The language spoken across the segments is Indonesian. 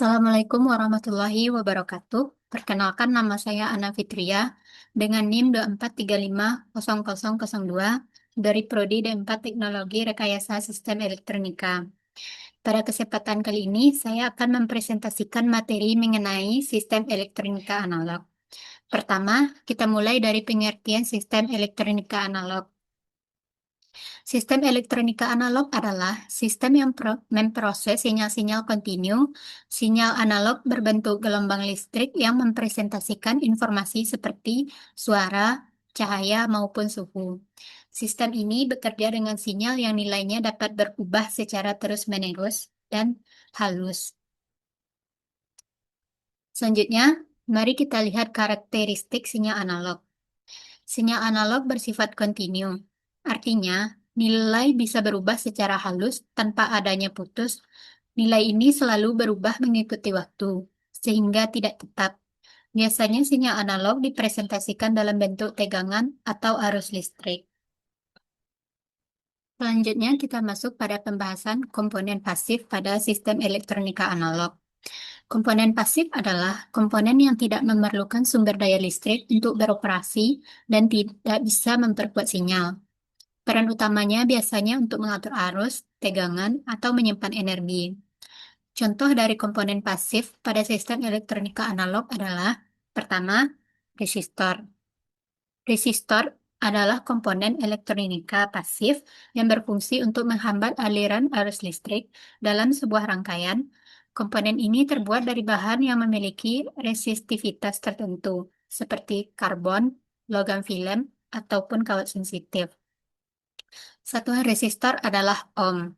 Assalamualaikum warahmatullahi wabarakatuh. Perkenalkan nama saya Ana Fitria dengan NIM 24350002 dari Prodi D4 Teknologi Rekayasa Sistem Elektronika. Pada kesempatan kali ini, saya akan mempresentasikan materi mengenai sistem elektronika analog. Pertama, kita mulai dari pengertian sistem elektronika analog. Sistem elektronika analog adalah sistem yang memproses sinyal-sinyal kontinu, sinyal analog berbentuk gelombang listrik yang mempresentasikan informasi seperti suara, cahaya, maupun suhu. Sistem ini bekerja dengan sinyal yang nilainya dapat berubah secara terus-menerus dan halus. Selanjutnya, mari kita lihat karakteristik sinyal analog. Sinyal analog bersifat kontinu, artinya nilai bisa berubah secara halus tanpa adanya putus. Nilai ini selalu berubah mengikuti waktu, sehingga tidak tetap. Biasanya sinyal analog dipresentasikan dalam bentuk tegangan atau arus listrik. Selanjutnya kita masuk pada pembahasan komponen pasif pada sistem elektronika analog. Komponen pasif adalah komponen yang tidak memerlukan sumber daya listrik untuk beroperasi dan tidak bisa memperkuat sinyal. Peran utamanya biasanya untuk mengatur arus, tegangan, atau menyimpan energi. Contoh dari komponen pasif pada sistem elektronika analog adalah: pertama, resistor. Resistor adalah komponen elektronika pasif yang berfungsi untuk menghambat aliran arus listrik dalam sebuah rangkaian. Komponen ini terbuat dari bahan yang memiliki resistivitas tertentu, seperti karbon, logam filem, ataupun kawat sensitif. Satuan resistor adalah ohm.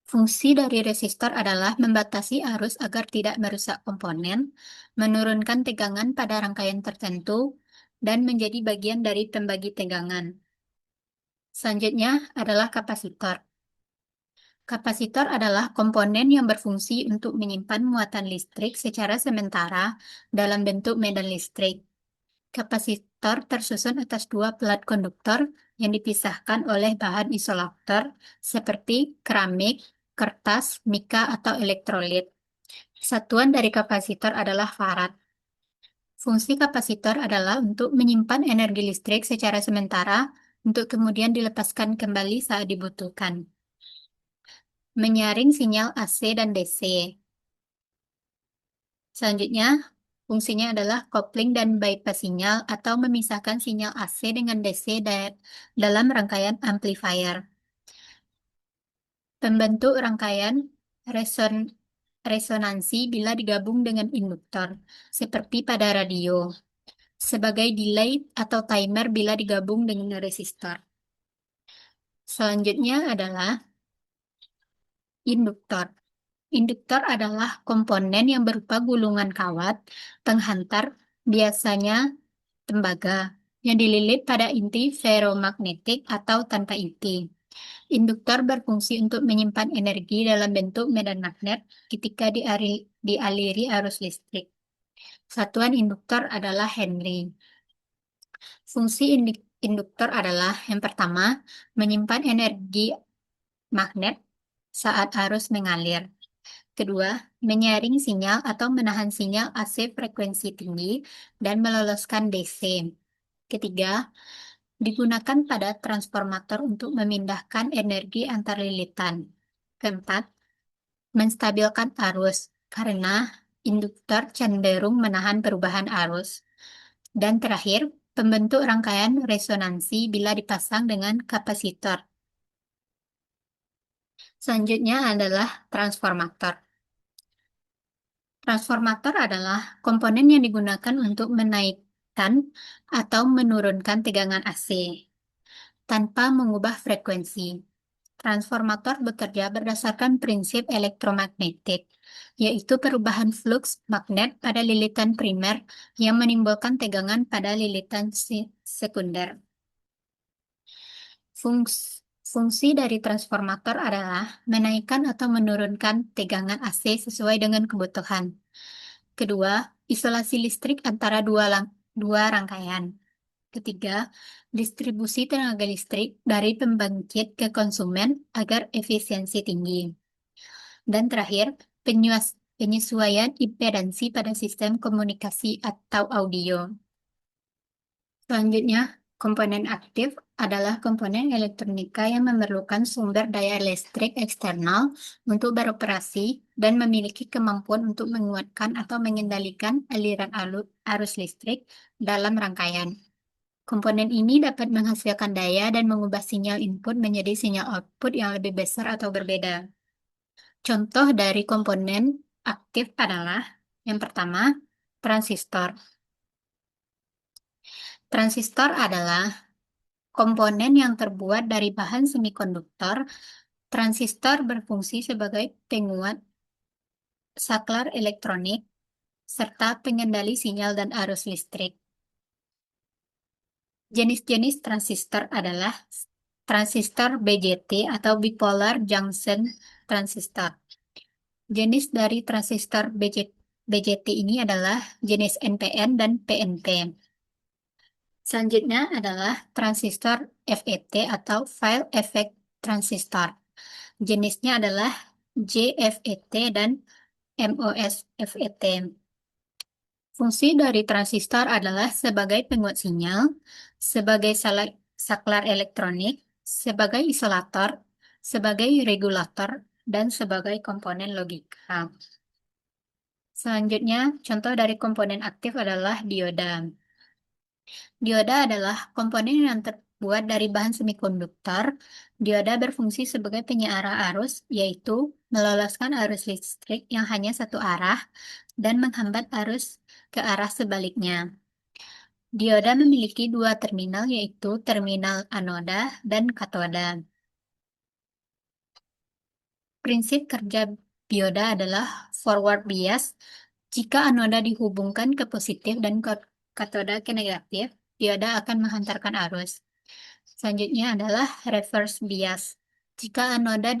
Fungsi dari resistor adalah membatasi arus agar tidak merusak komponen, menurunkan tegangan pada rangkaian tertentu, dan menjadi bagian dari pembagi tegangan. Selanjutnya adalah kapasitor. Kapasitor adalah komponen yang berfungsi untuk menyimpan muatan listrik secara sementara dalam bentuk medan listrik. Kapasitor tersusun atas dua pelat konduktor yang dipisahkan oleh bahan isolator seperti keramik, kertas, mika, atau elektrolit. Satuan dari kapasitor adalah farad. Fungsi kapasitor adalah untuk menyimpan energi listrik secara sementara untuk kemudian dilepaskan kembali saat dibutuhkan. Menyaring sinyal AC dan DC. Selanjutnya, fungsinya adalah kopling dan bypass sinyal atau memisahkan sinyal AC dengan DC dalam rangkaian amplifier. Pembentuk rangkaian resonansi bila digabung dengan induktor, seperti pada radio. Sebagai delay atau timer bila digabung dengan resistor. Selanjutnya adalah induktor. Induktor adalah komponen yang berupa gulungan kawat penghantar, biasanya tembaga, yang dililit pada inti ferromagnetik atau tanpa inti. Induktor berfungsi untuk menyimpan energi dalam bentuk medan magnet ketika dialiri arus listrik. Satuan induktor adalah Henry. Fungsi induktor adalah yang pertama, menyimpan energi magnet saat arus mengalir. Kedua, menyaring sinyal atau menahan sinyal AC frekuensi tinggi dan meloloskan DC. Ketiga, digunakan pada transformator untuk memindahkan energi antar lilitan. Keempat, menstabilkan arus karena induktor cenderung menahan perubahan arus. Dan terakhir, pembentuk rangkaian resonansi bila dipasang dengan kapasitor. Selanjutnya adalah transformator. Transformator adalah komponen yang digunakan untuk menaikkan atau menurunkan tegangan AC tanpa mengubah frekuensi. Transformator bekerja berdasarkan prinsip elektromagnetik, yaitu perubahan fluks magnet pada lilitan primer yang menimbulkan tegangan pada lilitan sekunder. Fungsi dari transformator adalah menaikkan atau menurunkan tegangan AC sesuai dengan kebutuhan. Kedua, isolasi listrik antara dua rangkaian. Ketiga, distribusi tenaga listrik dari pembangkit ke konsumen agar efisiensi tinggi. Dan terakhir, penyesuaian impedansi pada sistem komunikasi atau audio. Selanjutnya, komponen aktif adalah komponen elektronika yang memerlukan sumber daya listrik eksternal untuk beroperasi dan memiliki kemampuan untuk menguatkan atau mengendalikan aliran arus listrik dalam rangkaian. Komponen ini dapat menghasilkan daya dan mengubah sinyal input menjadi sinyal output yang lebih besar atau berbeda. Contoh dari komponen aktif adalah yang pertama, transistor. Transistor adalah komponen yang terbuat dari bahan semikonduktor. Transistor berfungsi sebagai penguat saklar elektronik serta pengendali sinyal dan arus listrik. Jenis-jenis transistor adalah transistor BJT atau bipolar junction transistor. Jenis dari transistor BJT ini adalah jenis NPN dan PNP. Selanjutnya adalah transistor FET atau Field Effect Transistor. Jenisnya adalah JFET dan MOSFET. Fungsi dari transistor adalah sebagai penguat sinyal, sebagai saklar elektronik, sebagai isolator, sebagai regulator, dan sebagai komponen logika. Selanjutnya, contoh dari komponen aktif adalah dioda. Dioda adalah komponen yang terbuat dari bahan semikonduktor. Dioda berfungsi sebagai penyearah arus, yaitu meloloskan arus listrik yang hanya satu arah dan menghambat arus ke arah sebaliknya. Dioda memiliki dua terminal, yaitu terminal anoda dan katoda. Prinsip kerja dioda adalah forward bias. Jika anoda dihubungkan ke positif dan katoda ke negatif, dioda akan menghantarkan arus. Selanjutnya adalah reverse bias. Jika anoda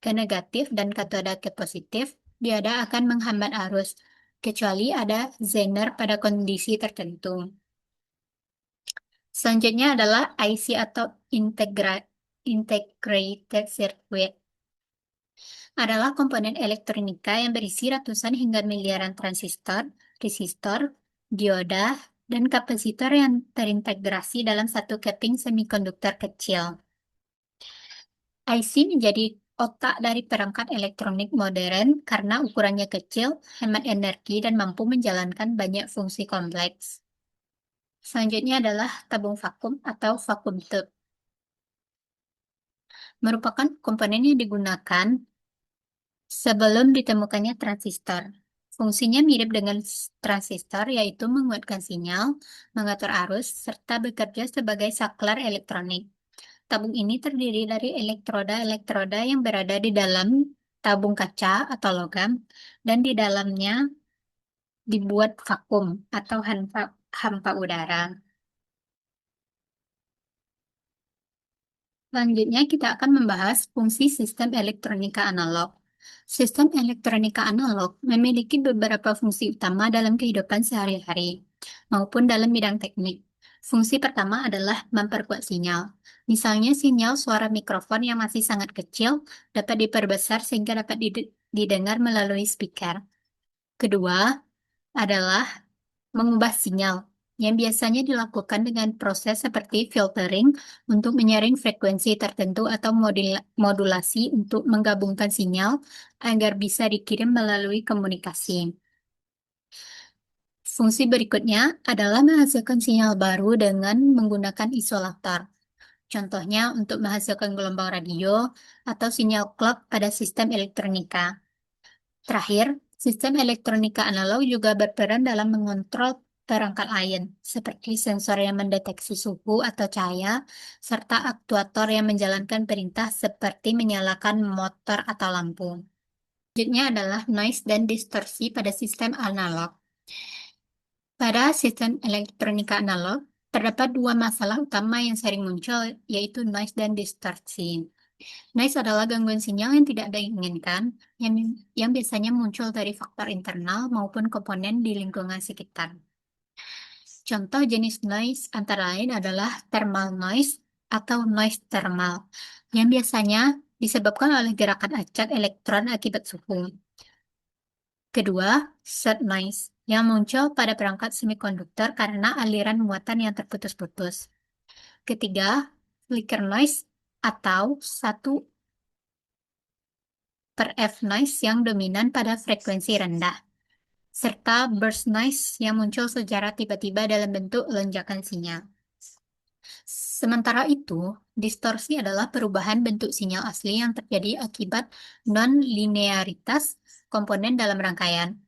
ke negatif dan katoda ke positif, dioda akan menghambat arus, kecuali ada Zener pada kondisi tertentu. Selanjutnya adalah IC atau Integrated Circuit. Adalah komponen elektronika yang berisi ratusan hingga miliaran transistor, resistor, dioda, dan kapasitor yang terintegrasi dalam satu keping semikonduktor kecil. IC menjadi otak dari perangkat elektronik modern karena ukurannya kecil, hemat energi, dan mampu menjalankan banyak fungsi kompleks. Selanjutnya adalah tabung vakum atau vacuum tube. Merupakan komponen yang digunakan sebelum ditemukannya transistor. Fungsinya mirip dengan transistor, yaitu menguatkan sinyal, mengatur arus, serta bekerja sebagai saklar elektronik. Tabung ini terdiri dari elektroda-elektroda yang berada di dalam tabung kaca atau logam, dan di dalamnya dibuat vakum atau hampa udara. Selanjutnya, kita akan membahas fungsi sistem elektronika analog. Sistem elektronika analog memiliki beberapa fungsi utama dalam kehidupan sehari-hari, maupun dalam bidang teknik. Fungsi pertama adalah memperkuat sinyal. Misalnya, sinyal suara mikrofon yang masih sangat kecil dapat diperbesar sehingga dapat didengar melalui speaker. Kedua adalah mengubah sinyal, yang biasanya dilakukan dengan proses seperti filtering untuk menyaring frekuensi tertentu atau modulasi untuk menggabungkan sinyal agar bisa dikirim melalui komunikasi. Fungsi berikutnya adalah menghasilkan sinyal baru dengan menggunakan isolator. Contohnya untuk menghasilkan gelombang radio atau sinyal clock pada sistem elektronika. Terakhir, sistem elektronika analog juga berperan dalam mengontrol perangkat lain, seperti sensor yang mendeteksi suhu atau cahaya, serta aktuator yang menjalankan perintah seperti menyalakan motor atau lampu. Selanjutnya adalah noise dan distorsi pada sistem analog. Pada sistem elektronika analog, terdapat dua masalah utama yang sering muncul, yaitu noise dan distorsi. Noise adalah gangguan sinyal yang tidak diinginkan, yang biasanya muncul dari faktor internal maupun komponen di lingkungan sekitar. Contoh jenis noise antara lain adalah thermal noise atau noise thermal, yang biasanya disebabkan oleh gerakan acak elektron akibat suhu. Kedua, surge noise yang muncul pada perangkat semikonduktor karena aliran muatan yang terputus-putus. Ketiga, flicker noise atau 1/F noise yang dominan pada frekuensi rendah, serta burst noise yang muncul secara tiba-tiba dalam bentuk lonjakan sinyal. Sementara itu, distorsi adalah perubahan bentuk sinyal asli yang terjadi akibat non-linearitas komponen dalam rangkaian.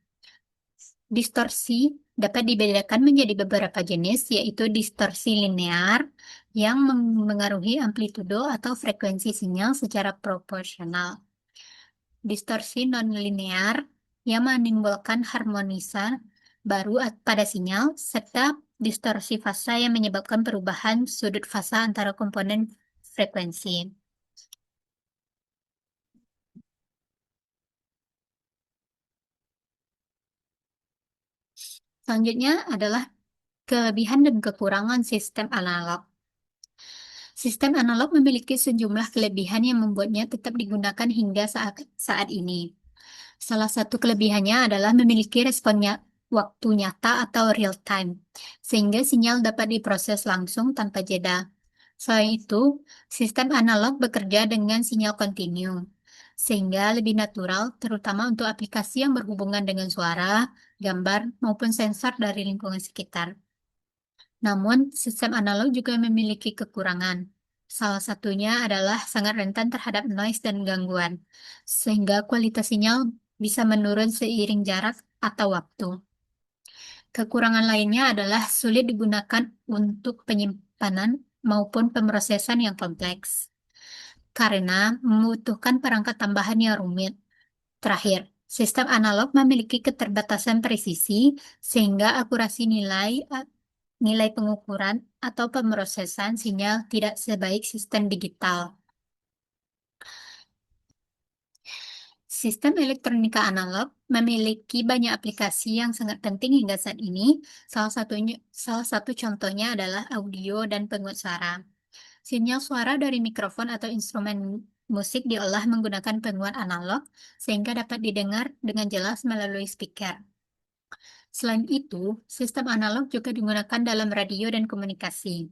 Distorsi dapat dibedakan menjadi beberapa jenis, yaitu distorsi linear yang mengaruhi amplitudo atau frekuensi sinyal secara proporsional. Distorsi non-linear yang menimbulkan harmonisa baru pada sinyal, serta distorsi fasa yang menyebabkan perubahan sudut fasa antara komponen frekuensi. Selanjutnya adalah kelebihan dan kekurangan sistem analog. Sistem analog memiliki sejumlah kelebihan yang membuatnya tetap digunakan hingga saat ini. Salah satu kelebihannya adalah memiliki responnya waktu nyata atau real time, sehingga sinyal dapat diproses langsung tanpa jeda. Selain itu, sistem analog bekerja dengan sinyal kontinu, sehingga lebih natural, terutama untuk aplikasi yang berhubungan dengan suara, gambar, maupun sensor dari lingkungan sekitar. Namun, sistem analog juga memiliki kekurangan. Salah satunya adalah sangat rentan terhadap noise dan gangguan, sehingga kualitas sinyal bisa menurun seiring jarak atau waktu. Kekurangan lainnya adalah sulit digunakan untuk penyimpanan maupun pemrosesan yang kompleks, karena membutuhkan perangkat tambahan yang rumit. Terakhir, sistem analog memiliki keterbatasan presisi, sehingga akurasi nilai pengukuran atau pemrosesan sinyal tidak sebaik sistem digital. Sistem elektronika analog memiliki banyak aplikasi yang sangat penting hingga saat ini. Salah satu contohnya adalah audio dan penguat suara. Sinyal suara dari mikrofon atau instrumen musik diolah menggunakan penguat analog sehingga dapat didengar dengan jelas melalui speaker. Selain itu, sistem analog juga digunakan dalam radio dan komunikasi,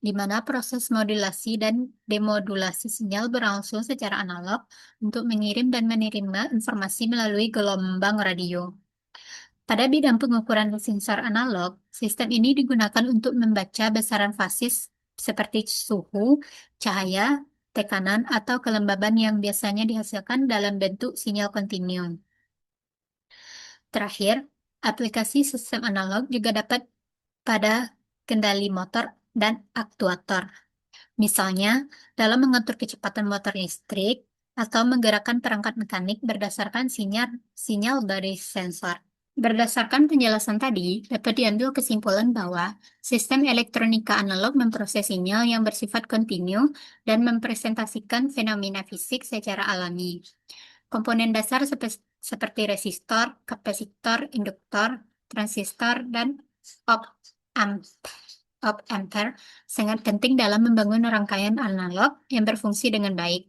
di mana proses modulasi dan demodulasi sinyal berlangsung secara analog untuk mengirim dan menerima informasi melalui gelombang radio. Pada bidang pengukuran sensor analog, sistem ini digunakan untuk membaca besaran fasis seperti suhu, cahaya, tekanan, atau kelembaban yang biasanya dihasilkan dalam bentuk sinyal kontinu. Terakhir, aplikasi sistem analog juga dapat pada kendali motor dan aktuator. Misalnya, dalam mengatur kecepatan motor listrik atau menggerakkan perangkat mekanik berdasarkan sinyal dari sensor. Berdasarkan penjelasan tadi, dapat diambil kesimpulan bahwa sistem elektronika analog memproses sinyal yang bersifat kontinu dan mempresentasikan fenomena fisik secara alami. Komponen dasar seperti resistor, kapasitor, induktor, transistor, dan op-amp op-ampere sangat penting dalam membangun rangkaian analog yang berfungsi dengan baik.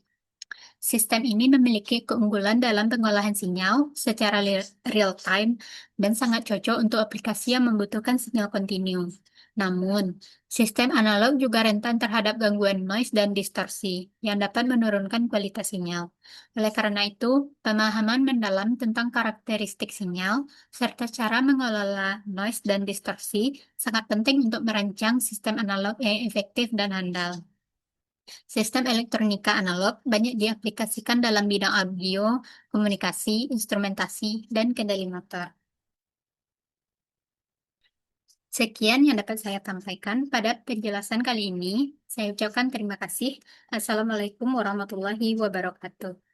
Sistem ini memiliki keunggulan dalam pengolahan sinyal secara real time dan sangat cocok untuk aplikasi yang membutuhkan sinyal kontinu. Namun, sistem analog juga rentan terhadap gangguan noise dan distorsi yang dapat menurunkan kualitas sinyal. Oleh karena itu, pemahaman mendalam tentang karakteristik sinyal serta cara mengelola noise dan distorsi sangat penting untuk merancang sistem analog yang efektif dan handal. Sistem elektronika analog banyak diaplikasikan dalam bidang audio, komunikasi, instrumentasi, dan kendali motor. Sekian yang dapat saya sampaikan pada penjelasan kali ini. Saya ucapkan terima kasih. Assalamualaikum warahmatullahi wabarakatuh.